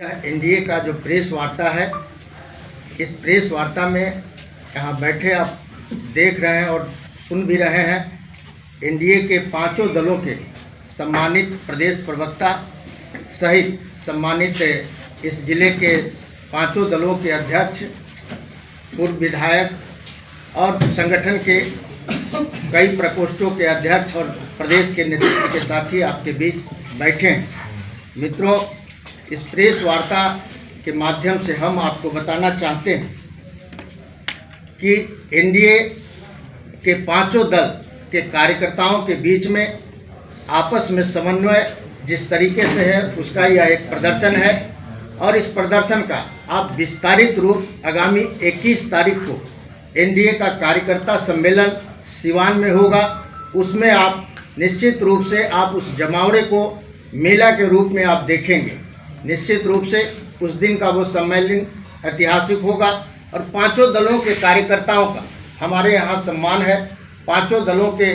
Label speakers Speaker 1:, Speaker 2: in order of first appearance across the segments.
Speaker 1: यह एनडीए का जो प्रेस वार्ता है, इस प्रेस वार्ता में यहाँ बैठे आप देख रहे हैं और सुन भी रहे हैं, एनडीए के पांचों दलों के सम्मानित प्रदेश प्रवक्ता सहित सम्मानित इस जिले के पांचों दलों के अध्यक्ष, पूर्व विधायक और संगठन के कई प्रकोष्ठों के अध्यक्ष और प्रदेश के नेतृत्व के साथी आपके बीच बैठे हैं। मित्रों, इस प्रेस वार्ता के माध्यम से हम आपको बताना चाहते हैं कि एनडीए के पांचों दल के कार्यकर्ताओं के बीच में आपस में समन्वय जिस तरीके से है, उसका यह एक प्रदर्शन है और इस प्रदर्शन का आप विस्तारित रूप आगामी 21 तारीख को एनडीए का कार्यकर्ता सम्मेलन सिवान में होगा। उसमें आप निश्चित रूप से आप उस जमावड़े को मेला के रूप में आप देखेंगे। निश्चित रूप से उस दिन का वो सम्मेलन ऐतिहासिक होगा और पांचों दलों के कार्यकर्ताओं का हमारे यहाँ सम्मान है। पांचों दलों के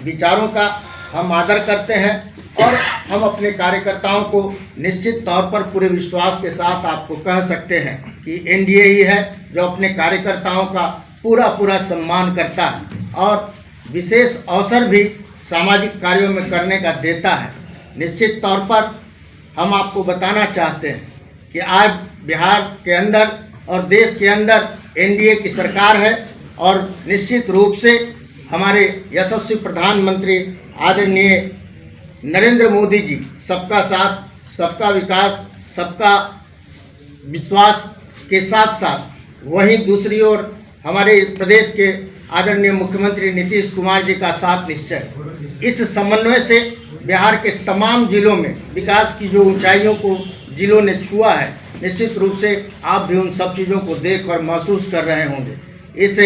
Speaker 1: विचारों का हम आदर करते हैं और हम अपने कार्यकर्ताओं को निश्चित तौर पर पूरे विश्वास के साथ आपको कह सकते हैं कि एनडीए ही है जो अपने कार्यकर्ताओं का पूरा सम्मान करता है और विशेष अवसर भी सामाजिक कार्यों में करने का देता है। निश्चित तौर पर हम आपको बताना चाहते हैं कि आज बिहार के अंदर और देश के अंदर एनडीए की सरकार है और निश्चित रूप से हमारे यशस्वी प्रधानमंत्री आदरणीय नरेंद्र मोदी जी सबका साथ, सबका विकास, सबका विश्वास के साथ साथ वहीं दूसरी ओर हमारे प्रदेश के आदरणीय मुख्यमंत्री नीतीश कुमार जी का साथ निश्चय। इस समन्वय से बिहार के तमाम जिलों में विकास की जो ऊंचाइयों को जिलों ने छुआ है, निश्चित रूप से आप भी उन सब चीज़ों को देख और महसूस कर रहे होंगे। इस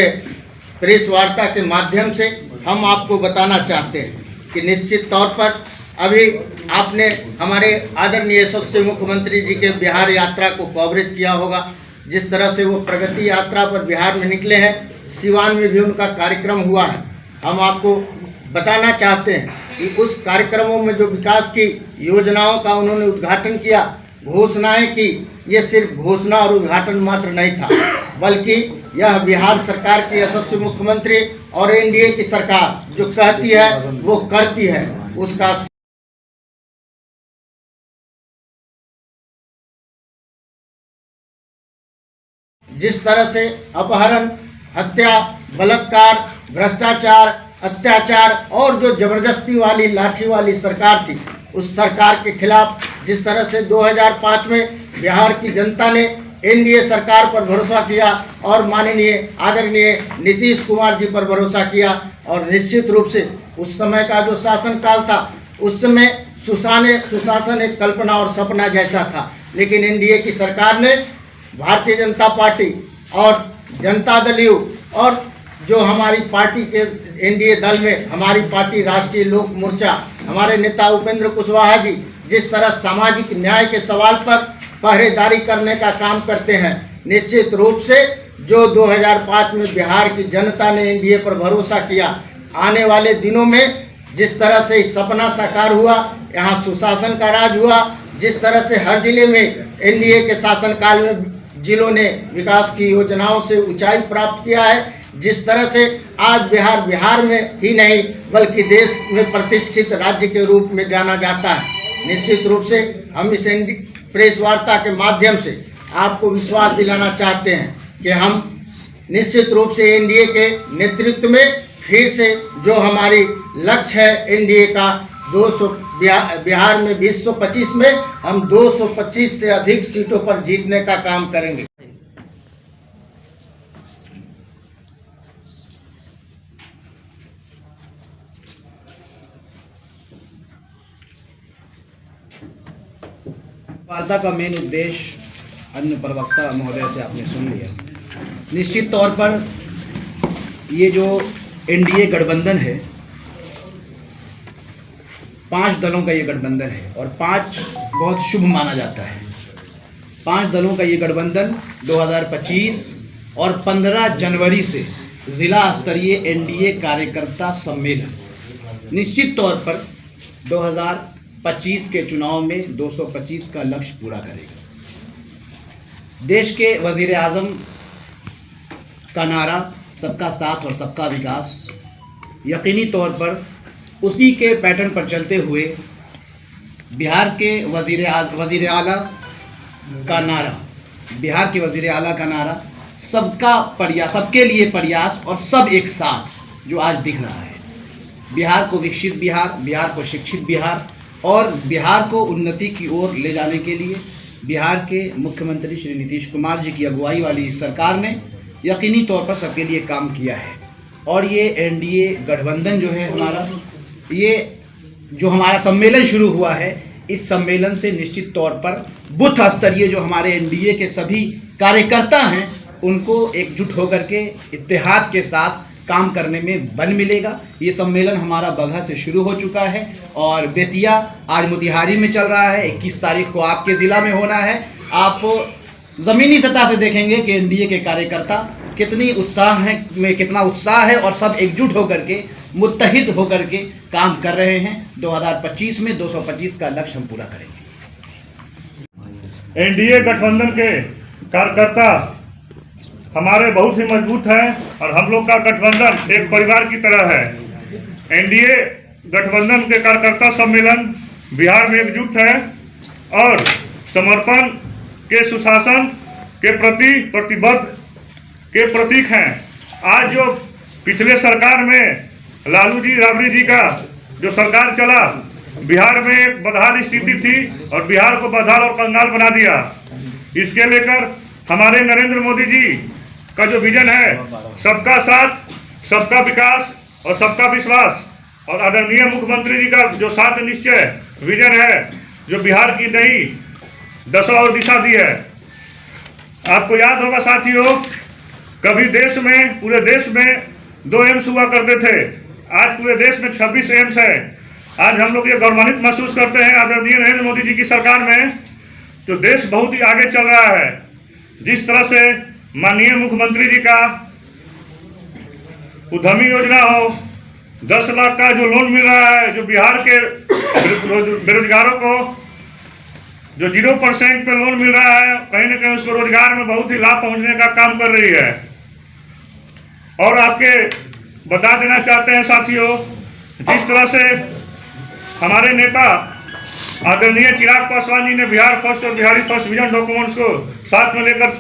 Speaker 1: प्रेस वार्ता के माध्यम से हम आपको बताना चाहते हैं कि निश्चित तौर पर अभी आपने हमारे आदरणीय यशस्वी मुख्यमंत्री जी के बिहार यात्रा को कवरेज किया होगा। जिस तरह से वो प्रगति यात्रा पर बिहार में निकले हैं, सिवान में भी उनका कार्यक्रम हुआ है। हम आपको बताना चाहते हैं कि उस कार्यक्रमों में जो विकास की योजनाओं का उन्होंने उद्घाटन किया, घोषणाएं की, ये सिर्फ घोषणा और उद्घाटन मात्र नहीं था, बल्कि यह बिहार सरकार के यशस्वी मुख्यमंत्री और एनडीए की सरकार जो कहती है वो करती है। उसका जिस तरह से अपहरण, हत्या, बलात्कार, भ्रष्टाचार, अत्याचार और जो जबरदस्ती वाली लाठी वाली सरकार थी, उस सरकार के खिलाफ जिस तरह से 2005 में बिहार की जनता ने एनडीए सरकार पर भरोसा किया और माननीय आदरणीय नीतीश कुमार जी पर भरोसा किया और निश्चित रूप से उस समय का जो शासनकाल था, उस समय सुशासन एक कल्पना और सपना जैसा था। लेकिन एनडीए की सरकार ने भारतीय जनता पार्टी और जनता दल यू और जो हमारी पार्टी के एनडीए दल में हमारी पार्टी राष्ट्रीय लोक मोर्चा, हमारे नेता उपेंद्र कुशवाहा जी जिस तरह सामाजिक न्याय के सवाल पर पहरेदारी करने का काम करते हैं, निश्चित रूप से जो 2005 में बिहार की जनता ने एनडीए पर भरोसा किया, आने वाले दिनों में जिस तरह से सपना साकार हुआ, यहाँ सुशासन का राज हुआ, जिस तरह से हर जिले में एनडीए के शासनकाल में जिलों ने विकास की योजनाओं से ऊंचाई प्राप्त किया है, जिस तरह से आज बिहार में ही नहीं बल्कि देश में प्रतिष्ठित राज्य के रूप में जाना जाता है। निश्चित रूप से हम इस प्रेस वार्ता के माध्यम से आपको विश्वास दिलाना चाहते हैं कि हम निश्चित रूप से एनडीए के नेतृत्व में फिर से जो हमारी लक्ष्य है एनडीए का 200 बिहार में 225 में हम 225 से अधिक सीटों पर जीतने का काम करेंगे।
Speaker 2: वार्ता का मेन उद्देश्य अन्य प्रवक्ता महोदय से आपने सुन लिया। निश्चित तौर पर ये जो एनडीए गठबंधन है, 5 दलों का ये गठबंधन है और 5 बहुत शुभ माना जाता है। 5 दलों का ये गठबंधन 2025 और 15 जनवरी से जिला स्तरीय एनडीए कार्यकर्ता सम्मेलन निश्चित तौर पर 2025 के चुनाव में 225 का लक्ष्य पूरा करेगा। देश के वज़ीर आज़म का नारा सबका साथ और सबका विकास, यकीनी तौर पर उसी के पैटर्न पर चलते हुए बिहार के वज़ीर आला का नारा, बिहार के वज़ीर आला का नारा सबका प्रयास, सबके लिए प्रयास और सब एक साथ जो आज दिख रहा है। बिहार को विकसित बिहार, बिहार को शिक्षित बिहार और बिहार को उन्नति की ओर ले जाने के लिए बिहार के मुख्यमंत्री श्री नीतीश कुमार जी की अगुवाई वाली इस सरकार ने यकीनी तौर पर सबके लिए काम किया है। और ये एनडीए गठबंधन जो है हमारा, ये जो हमारा सम्मेलन शुरू हुआ है, इस सम्मेलन से निश्चित तौर पर बूथ स्तरीय जो हमारे एनडीए के सभी कार्यकर्ता हैं उनको एकजुट होकर के इत्तेहाद के साथ काम करने में बल मिलेगा। ये सम्मेलन हमारा बगहा से शुरू हो चुका है और बेतिया आज मोतिहारी में चल रहा है। 21 तारीख को आपके ज़िला में होना है। आप ज़मीनी सतह से देखेंगे कि एनडीए के कार्यकर्ता कितनी उत्साह है, में कितना उत्साह है और सब एकजुट होकर के, मुत्तहिद होकर के काम कर रहे हैं। 2025 में 225 का लक्ष्य हम पूरा करेंगे।
Speaker 3: एनडीए गठबंधन के कार्यकर्ता हमारे बहुत ही मजबूत हैं और हम लोग का गठबंधन एक परिवार की तरह है। एनडीए गठबंधन के कार्यकर्ता सम्मेलन बिहार में एकजुट है और समर्पण के, सुशासन के प्रति प्रतिबद्ध के प्रतीक हैं। आज जो पिछले सरकार में लालू जी, राबड़ी जी का जो सरकार चला, बिहार में एक बदहाल स्थिति थी और बिहार को बदहाल और कंगाल बना दिया। इसके लेकर हमारे नरेंद्र मोदी जी का जो विजन है, सबका साथ, सबका विकास और सबका विश्वास, और आदरणीय मुख्यमंत्री जी का जो साथ निश्चय विजन है, जो बिहार की नई दशा और दिशा दी है। आपको याद होगा साथियों, कभी देश में, पूरे देश में 2 एम्स हुआ करते थे, आज पूरे देश में 26 एम्स है। आज हम लोग ये गौरवान्वित महसूस करते हैं आदरणीय नरेंद्र मोदी जी की सरकार में, जो देश बहुत ही आगे चल रहा है। जिस तरह से माननीय मुख्यमंत्री जी का उद्यमी योजना हो, 10 लाख का जो लोन मिल रहा है, जो बिहार के बेरोजगारों को जो 0% पे लोन मिल रहा है, कहीं ना कहीं उसको रोजगार में बहुत ही लाभ पहुंचने का काम कर रही है। और आपके बता देना चाहते हैं साथियों, जिस तरह से हमारे नेता आदरणीय चिराग पासवान जी ने बिहार फर्स्ट और बिहारी फर्स्ट विजन डॉक्यूमेंट्स को साथ में लेकर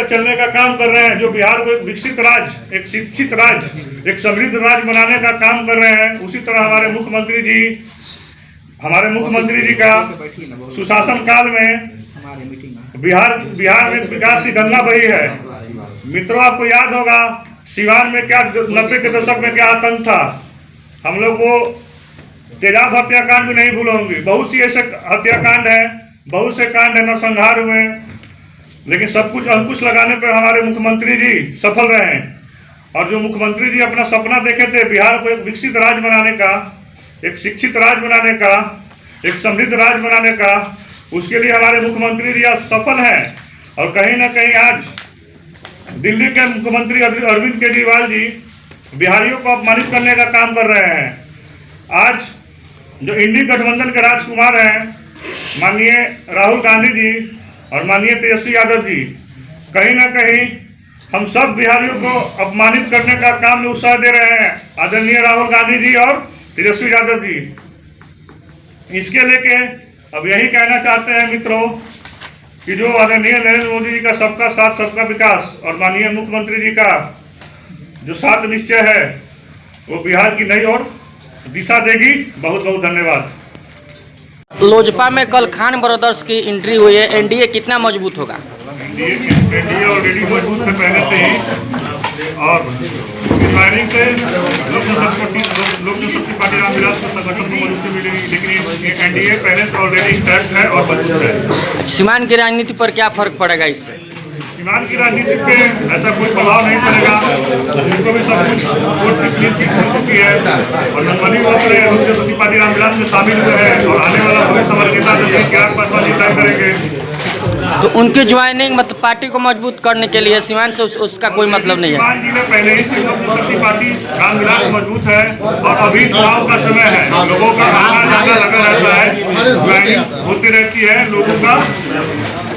Speaker 3: चलने का काम कर रहे हैं, जो बिहार को एक विकसित राज्य, एक शिक्षित राज्य, एक समृद्ध राज्य बनाने का काम कर रहे हैं। उसी तरह हमारे मुख्यमंत्री जी का सुशासन काल में बिहार में विकास की गंगा बही है। मित्रों, आपको याद होगा सिवान में क्या 90 के दशक में क्या आतंक था। हम लोग वो तेजाब हत्याकांड भी नहीं भूलेंगे। बहुत सी ऐसे हत्याकांड है, बहुत से कांड है, नरसंहार हुए, लेकिन सब कुछ अंकुश लगाने पर हमारे मुख्यमंत्री जी सफल रहे। और जो मुख्यमंत्री जी अपना सपना देखे थे बिहार को एक विकसित राज्य बनाने का, एक शिक्षित राज्य बनाने का, एक समृद्ध राज्य बनाने का, उसके लिए हमारे मुख्यमंत्री जी आज सफल हैं। और कहीं ना कहीं आज दिल्ली के मुख्यमंत्री अरविंद केजरीवाल जी बिहारियों को अपमानित करने का काम कर रहे हैं। आज जो इंडी गठबंधन के राजकुमार हैं, माननीय राहुल गांधी जी और माननीय तेजस्वी यादव जी, कहीं ना कहीं हम सब बिहारियों को अपमानित करने का काम में उत्साह दे रहे हैं। आदरणीय राहुल गांधी जी और तेजस्वी यादव जी, इसके लेके अब यही कहना चाहते हैं मित्रों कि जो आदरणीय नरेंद्र मोदी जी का सबका साथ सबका विकास और माननीय मुख्यमंत्री जी का जो साथ निश्चय है, वो बिहार की नई ओर दिशा देगी। बहुत बहुत धन्यवाद।
Speaker 4: लोजपा में कल खान ब्रदर्स की एंट्री हुई है, एनडीए कितना मजबूत होगा?
Speaker 3: एनडीए ऑलरेडी मजबूत है पहले से ही, और प्लानिंग से लोक जनशक्ति पार्टी रामविलास को संगठन को मजबूती मिलेगी, लेकिन ये एनडीए पहले से ऑलरेडी स्ट्रक्ट है और मजबूत है।
Speaker 4: सीमांत की राजनीति पर क्या फर्क पड़ेगा इससे?
Speaker 3: सीमांत की राजनीति पे ऐसा कोई प्रभाव नहीं पड़ेगा, जिसको भी सब कुछ वोट हो चुकी है और नंबरिंग लोक जनशक्ति पार्टी रामविलास में शामिल हुए हैं और आने वाला भविष्य हमारे नेता जो चिराग पासवान जी तय करेंगे।
Speaker 4: तो उनकी ज्वाइनिंग मतलब पार्टी को मजबूत करने के लिए सीमांत से उसका कोई मतलब नहीं है।
Speaker 3: सीमांत जी ने पहले ही से लोक जनशक्ति पार्टी रामविलास मजबूत है और अभी चुनाव का समय है, लोगों का आना जाना लगा रहता है, ज्वाइनिंग होती रहती है, लोगों का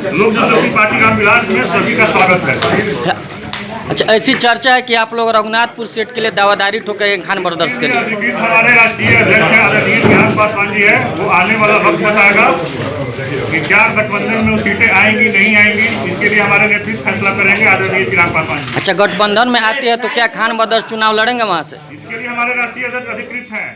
Speaker 3: लोक जनशक्ति पार्टी रामविलास में सभी का स्वागत है।
Speaker 4: अच्छा, ऐसी चर्चा है कि आप लोग रघुनाथपुर सीट के लिए दावादारी ठोके खान ब्रदर्स के लिए।
Speaker 3: अधिकृत हमारे राष्ट्रीय अध्यक्ष आदरणीय चिराग पासवान जी है, वो आने वाला वक्त बताएगा कि क्या गठबंधन में वो सीटें आएंगी नहीं आएंगी, इसके लिए हमारे नेतृत्व फैसला करेंगे आदरणीय चिराग पासवान जी।
Speaker 4: अच्छा, गठबंधन में आती है तो क्या खान ब्रदर्स चुनाव लड़ेंगे वहाँ से?
Speaker 3: इसके लिए हमारे राष्ट्रीय अध्यक्ष अधिकृत हैं।